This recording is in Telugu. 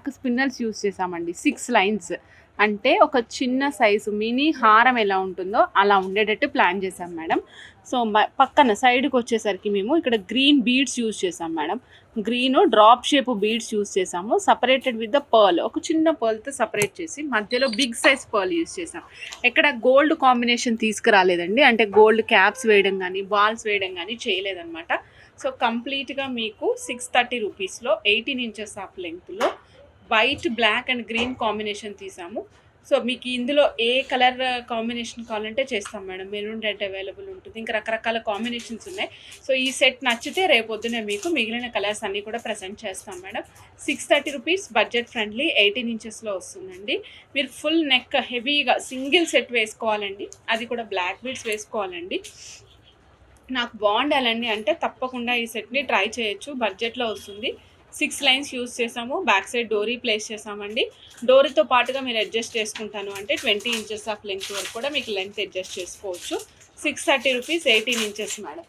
బ్లాక్ స్పిన్నల్స్ యూస్ చేసామండి 6 లైన్స్. అంటే ఒక చిన్న సైజు మినీ హారం ఎలా ఉంటుందో అలా ఉండేటట్టు ప్లాన్ చేసాం మేడం. సో పక్కన సైడ్కి వచ్చేసరికి మేము ఇక్కడ గ్రీన్ బీడ్స్ యూస్ చేసాం madam. Green drop shape beads use చేసాము, సపరేటెడ్ విత్ ద పర్ల్. ఒక చిన్న పర్ల్తో సపరేట్ చేసి మధ్యలో బిగ్ సైజ్ పర్ల్ యూస్ చేసాం. ఎక్కడ గోల్డ్ కాంబినేషన్ తీసుకురాలేదండి, అంటే గోల్డ్ క్యాప్స్ వేయడం కానీ బాల్స్ వేయడం కానీ చేయలేదన్నమాట. సో కంప్లీట్గా మీకు 630 రూపీస్లో 18 ఇంచెస్ ఆఫ్ లెంగ్త్లో white, black and green combination తీసాము. సో మీకు ఇందులో ఏ కలర్ కాంబినేషన్ కావాలంటే చేస్తాం మేడం. మెరూన్ రెడ్ అవైలబుల్ ఉంటుంది, ఇంకా రకరకాల కాంబినేషన్స్ ఉన్నాయి. సో ఈ సెట్ నచ్చితే రేపొద్దునే మీకు మిగిలిన కలర్స్ అన్నీ కూడా ప్రజెంట్ చేస్తాం మేడం. 630 రూపీస్, బడ్జెట్ ఫ్రెండ్లీ, 18 ఇంచెస్లో వస్తుందండి. మీరు ఫుల్ నెక్ హెవీగా సింగిల్ సెట్ వేసుకోవాలండి, అది కూడా బ్లాక్ బీడ్స్ వేసుకోవాలండి. నాకు బాగుండాలండి అంటే తప్పకుండా ఈ సెట్ని ట్రై చేయొచ్చు, బడ్జెట్లో వస్తుంది. 6 లైన్స్ యూస్ చేసాము, బ్యాక్ సైడ్ డోరీ ప్లేస్ చేసామండి. డోరీతో పాటుగా మీరు అడ్జస్ట్ చేసుకుంటాను అంటే 20 ఇంచెస్ ఆఫ్ లెంగ్త్ వరకు కూడా మీకు లెంగ్త్ అడ్జస్ట్ చేసుకోవచ్చు. 630 రూపీస్, 18 ఇంచెస్ మేడం.